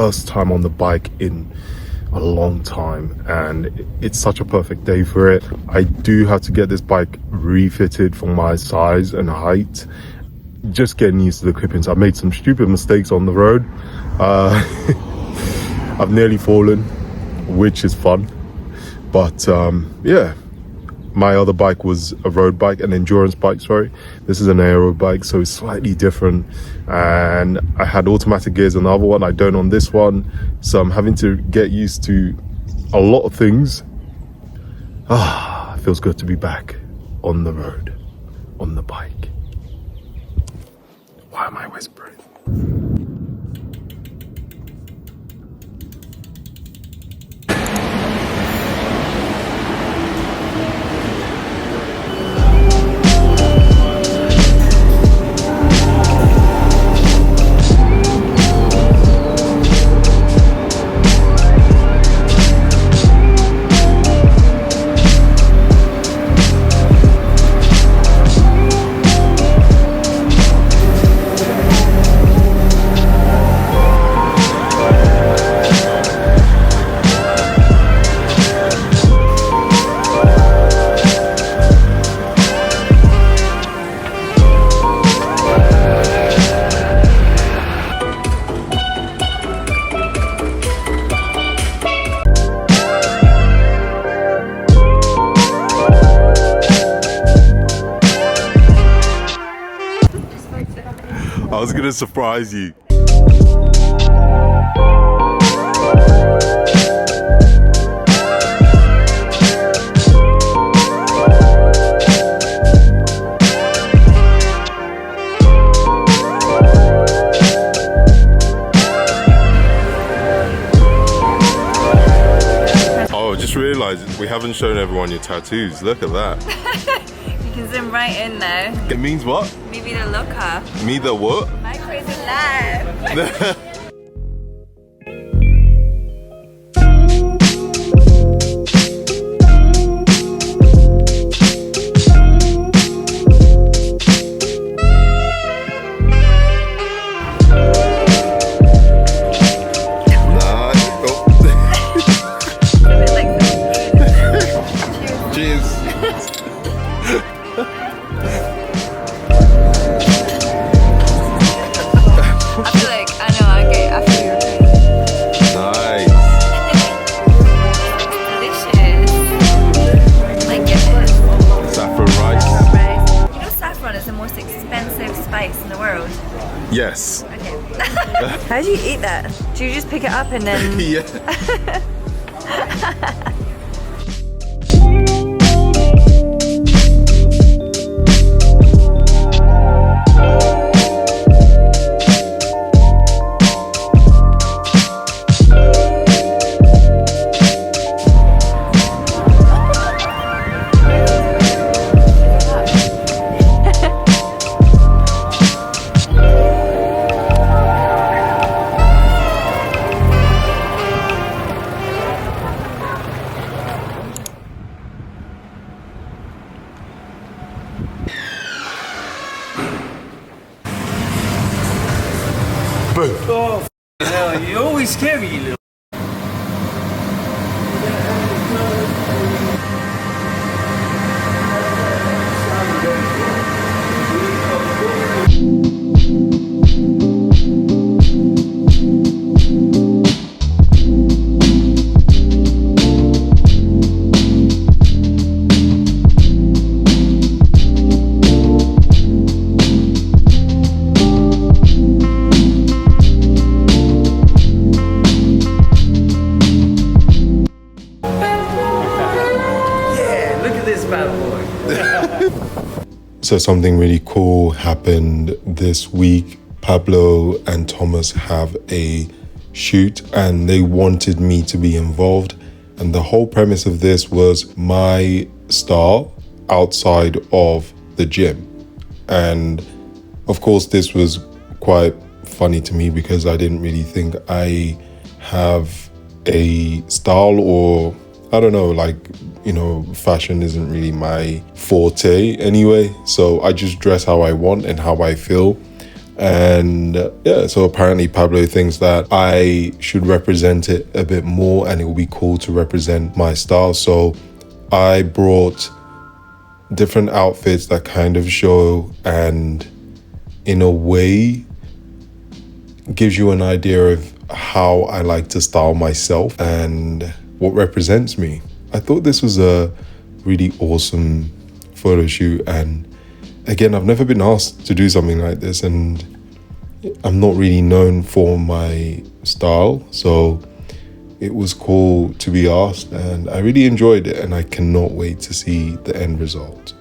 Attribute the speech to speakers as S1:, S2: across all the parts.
S1: first time on the bike in a long time, and it's such a perfect day for it. I do have to get this bike refitted for my size and height. Just getting used to the clippings. I made some stupid mistakes on the road. I've nearly fallen, which is fun, but yeah. My other bike was a road bike, an endurance bike, sorry. This is an aero bike, so it's slightly different. And I had automatic gears on the other one, I don't on this one. So I'm having to get used to a lot of things. It feels good to be back on the road, on the bike. Why am I whispering? I was gonna surprise you. Oh, just realised we haven't shown everyone your tattoos. Look at that.
S2: You can zoom right in there.
S1: It means what?
S2: Me the looker.
S1: Me the what?
S2: My crazy life.
S1: Yes.
S2: Okay. How do you eat that? Do you just pick it up and then...
S1: Yeah.
S3: Oh, hell, you always scare me, you little.
S1: So something really cool happened this week. Pablo and Thomas have a shoot and they wanted me to be involved. And the whole premise of this was my style outside of the gym. And of course, this was quite funny to me because I didn't really think I have a style, or I don't know, like, you know, fashion isn't really my forte anyway. So I just dress how I want and how I feel. And yeah, so apparently Pablo thinks that I should represent it a bit more and it will be cool to represent my style. So I brought different outfits that kind of show and in a way gives you an idea of how I like to style myself and what represents me. I thought this was a really awesome photo shoot, and again, I've never been asked to do something like this, and I'm not really known for my style, so it was cool to be asked, and I really enjoyed it, and I cannot wait to see the end result.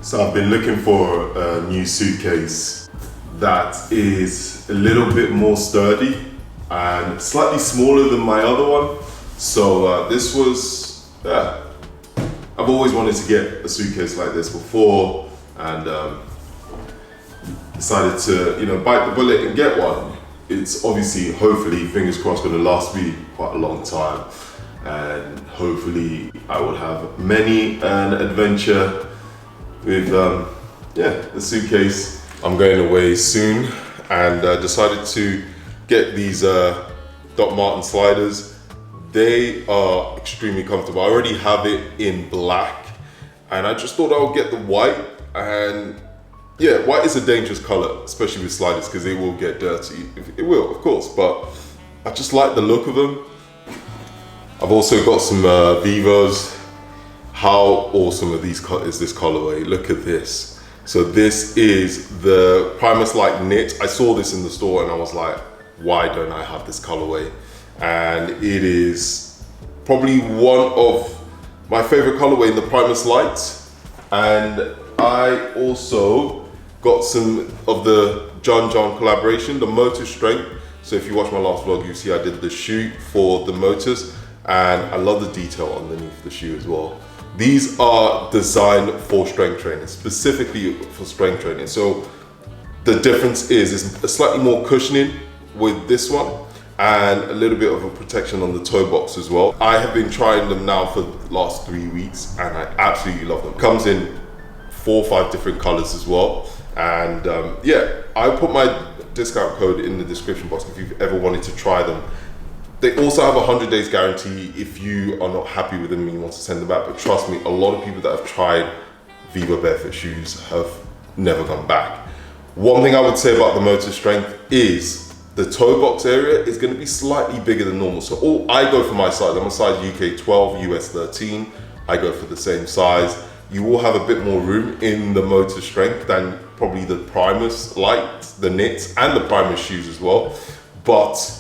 S1: So I've been looking for a new suitcase that is a little bit more sturdy and slightly smaller than my other one. So this was, I've always wanted to get a suitcase like this before, and decided to, bite the bullet and get one. It's obviously, hopefully, fingers crossed, going to last me quite a long time, and hopefully I will have many an adventure with the suitcase. I'm going away soon, and decided to get these Doc Marten sliders. They are extremely comfortable. I already have it in black, and I just thought I would get the white. And yeah, white is a dangerous color, especially with sliders, because they will get dirty. It will, of course, but I just like the look of them. I've also got some Vivos. How awesome is this colorway? Look at this. So this is the Primus Light knit. I saw this in the store and I was like, why don't I have this colorway? And it is probably one of my favorite colorway in the Primus Light. And I also got some of the John collaboration, the motor strength. So if you watch my last vlog, you see I did the shoe for the motors, and I love the detail underneath the shoe as well. These are designed for strength training, specifically for strength training. So the difference is a slightly more cushioning with this one, and a little bit of a protection on the toe box as well. I have been trying them now for the last 3 weeks, and I absolutely love them. Comes in 4 or 5 different colors as well. And yeah, I put my discount code in the description box if you've ever wanted to try them. They also have a 100 days guarantee if you are not happy with them and you want to send them back. But trust me, a lot of people that have tried Vivobarefoot shoes have never gone back. One thing I would say about the motor strength is the toe box area is going to be slightly bigger than normal. So I go for my size. I'm a size UK 12, US 13. I go for the same size. You will have a bit more room in the motor strength than probably the Primus Light, the knits, and the Primus shoes as well. But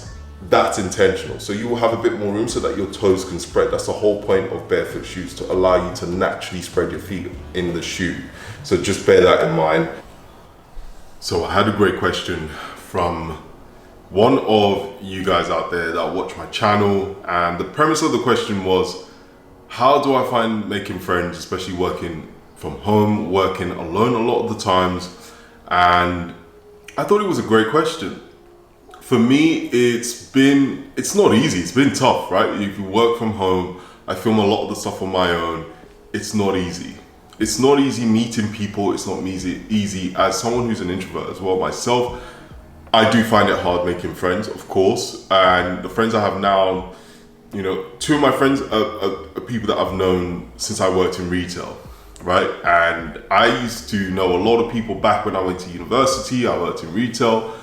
S1: that's intentional. So you will have a bit more room so that your toes can spread. That's the whole point of barefoot shoes, to allow you to naturally spread your feet in the shoe. So just bear that in mind. So I had a great question from one of you guys out there that watch my channel, and the premise of the question was, how do I find making friends, especially working from home, working alone a lot of the times? And I thought it was a great question. For me, it's not easy. It's been tough, right? If you work from home, I film a lot of the stuff on my own. It's not easy. It's not easy meeting people. It's not easy as someone who's an introvert as well myself. I do find it hard making friends, of course. And the friends I have now, you know, two of my friends are people that I've known since I worked in retail, right? And I used to know a lot of people back when I went to university. I worked in retail.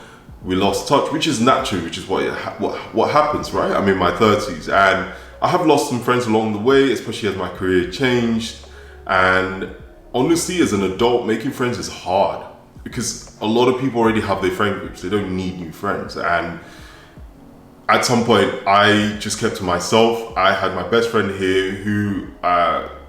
S1: We lost touch, which is natural, which is what happens, right? I'm in my 30s, and I have lost some friends along the way, especially as my career changed. And honestly, as an adult, making friends is hard because a lot of people already have their friend groups. They don't need new friends. And at some point, I just kept to myself. I had my best friend here who,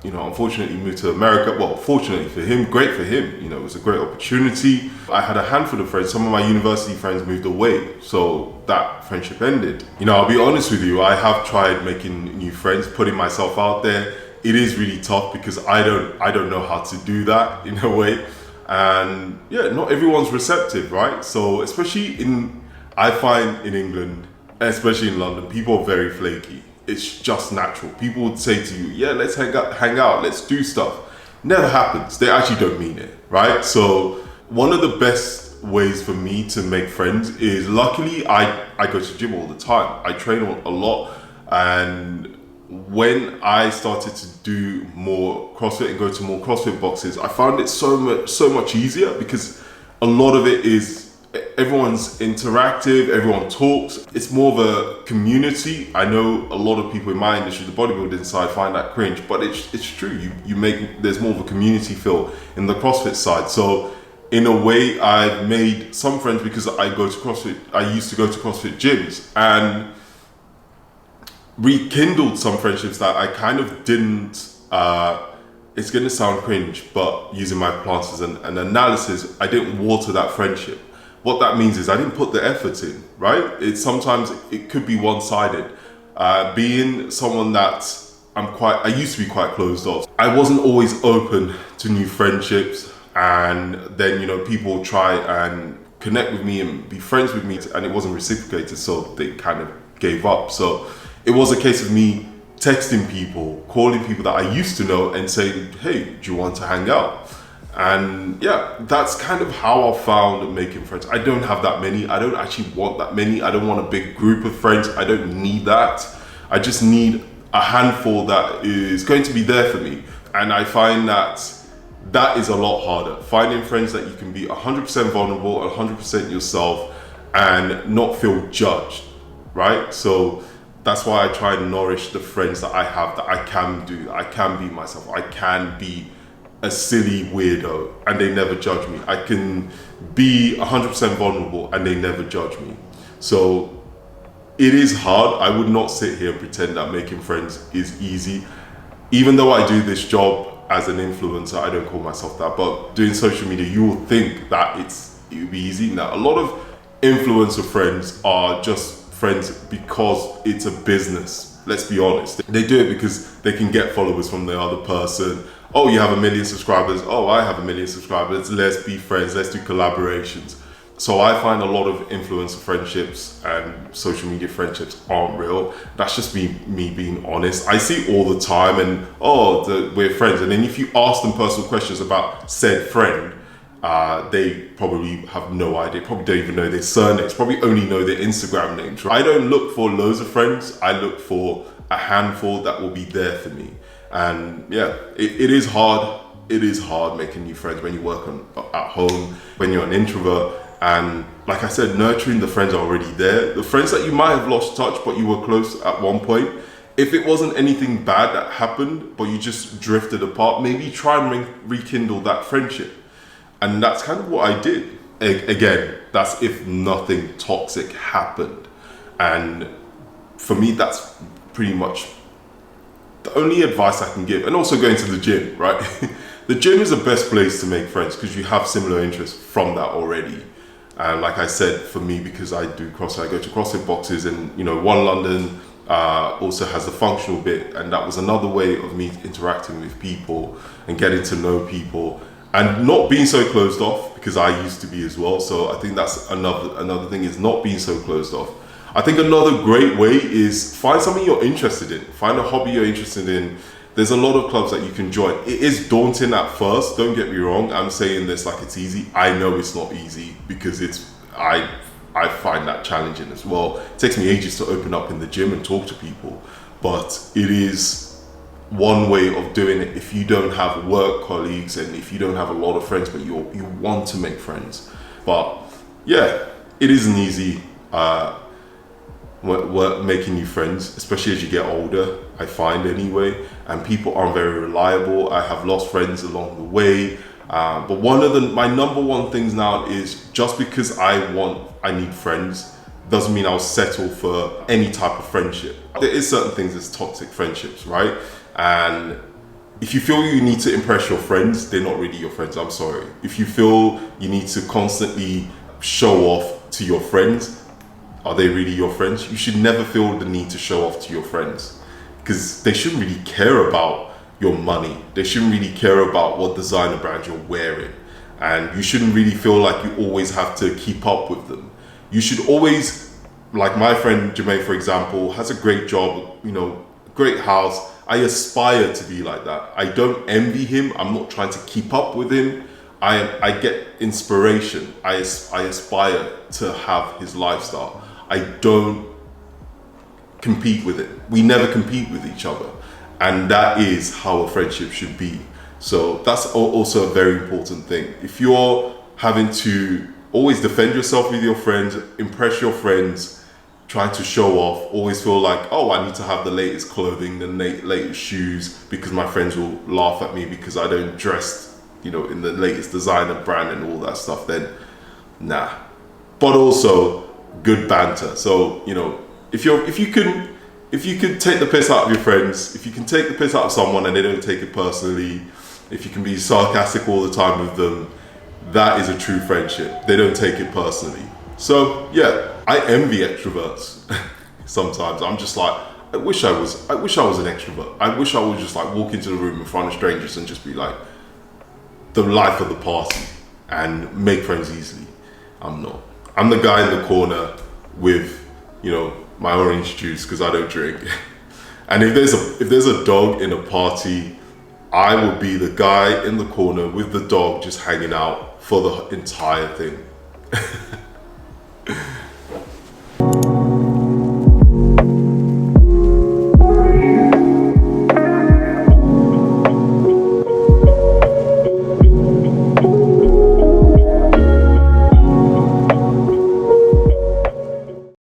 S1: unfortunately moved to America. Well, fortunately for him, great for him. You know, it was a great opportunity. I had a handful of friends. Some of my university friends moved away, so that friendship ended. You know, I'll be honest with you. I have tried making new friends, putting myself out there. It is really tough because I don't know how to do that in a way. And yeah, not everyone's receptive, right? So I find in England, especially in London, people are very flaky. It's just natural. People would say to you, yeah, let's hang out, let's do stuff. Never happens. They actually don't mean it, right? So one of the best ways for me to make friends is, luckily, I go to gym all the time. I train a lot. And when I started to do more CrossFit and go to more CrossFit boxes, I found it so much easier because a lot of it is everyone's interactive, everyone talks. It's more of a community. I know a lot of people in my industry, the bodybuilding side, find that cringe, but it's true. There's more of a community feel in the CrossFit side. So in a way, I've made some friends because I go to CrossFit. I used to go to CrossFit gyms and rekindled some friendships that I kind of didn't. It's going to sound cringe, but using my plants as an analysis, I didn't water that friendship. What that means is I didn't put the effort in, right? Sometimes it could be one-sided. Being someone that I used to be quite closed off. I wasn't always open to new friendships, and then, you know, people try and connect with me and be friends with me, and it wasn't reciprocated, so they kind of gave up. So it was a case of me texting people, calling people that I used to know and saying, hey, do you want to hang out? And yeah, that's kind of how I found making friends. I don't have that many. I don't actually want that many. I don't want a big group of friends. I don't need that. I just need a handful that is going to be there for me. And I find that is a lot harder. Finding friends that you can be 100% vulnerable, 100% yourself, and not feel judged, right? So that's why I try and nourish the friends that I have, that I can do, that I can be myself. I can be a silly weirdo and they never judge me. I can be 100% vulnerable and they never judge me. So it is hard. I would not sit here and pretend that making friends is easy. Even though I do this job as an influencer, I don't call myself that, but doing social media, you will think that it would be easy. Now, a lot of influencer friends are just friends because it's a business. Let's be honest. They do it because they can get followers from the other person. Oh, you have 1 million subscribers. Oh, I have 1 million subscribers. Let's be friends. Let's do collaborations. So I find a lot of influencer friendships and social media friendships aren't real. That's just me being honest. I see all the time and, we're friends. And then if you ask them personal questions about said friend, they probably have no idea, probably don't even know their surnames, probably only know their Instagram names. Right? I don't look for loads of friends. I look for a handful that will be there for me. And yeah, it is hard. It is hard making new friends when you work at home, when you're an introvert. And like I said, nurturing the friends are already there. The friends that you might have lost touch, but you were close at one point. If it wasn't anything bad that happened, but you just drifted apart, maybe try and rekindle that friendship. And that's kind of what I did. Again, that's if nothing toxic happened. And for me, that's pretty much the only advice I can give. And also going to the gym, right? The gym is the best place to make friends because you have similar interests from that already. And like I said, for me, because I do CrossFit, I go to CrossFit boxes, and one London also has a functional bit, and that was another way of me interacting with people and getting to know people and not being so closed off, because I used to be as well. So I think that's another thing, is not being so closed off. I think another great way is find something you're interested in, find a hobby you're interested in. There's a lot of clubs that you can join. It is daunting at first, don't get me wrong. I'm saying this like it's easy. I know it's not easy, because I find that challenging as well. It takes me ages to open up in the gym and talk to people, but it is one way of doing it if you don't have work colleagues and if you don't have a lot of friends, but you want to make friends. But yeah, it isn't easy making new friends, especially as you get older, I find anyway, and people aren't very reliable. I have lost friends along the way. But my number one things now is, just because I need friends doesn't mean I'll settle for any type of friendship. There is certain things as toxic friendships, right? And if you feel you need to impress your friends, they're not really your friends, I'm sorry. If you feel you need to constantly show off to your friends, are they really your friends? You should never feel the need to show off to your friends, because they shouldn't really care about your money. They shouldn't really care about what designer brand you're wearing. And you shouldn't really feel like you always have to keep up with them. You should always, like my friend Jermaine, for example, has a great job, great house. I aspire to be like that. I don't envy him. I'm not trying to keep up with him. I get inspiration. I aspire to have his lifestyle. I don't compete with it. We never compete with each other. And that is how a friendship should be. So that's also a very important thing. If you're having to always defend yourself with your friends, impress your friends, trying to show off, always feel like, oh, I need to have the latest clothing, the latest shoes, because my friends will laugh at me because I don't dress, in the latest designer brand and all that stuff, then nah. But also good banter. So, if you can take the piss out of your friends, if you can take the piss out of someone and they don't take it personally, if you can be sarcastic all the time with them, that is a true friendship. They don't take it personally. So yeah, I envy extroverts. Sometimes I'm just like, I wish I was an extrovert. I wish I would just like walk into the room in front of strangers and just be like the life of the party and make friends easily. I'm not. I'm the guy in the corner with, my orange juice because I don't drink. And if there's a dog in a party, I will be the guy in the corner with the dog just hanging out for the entire thing.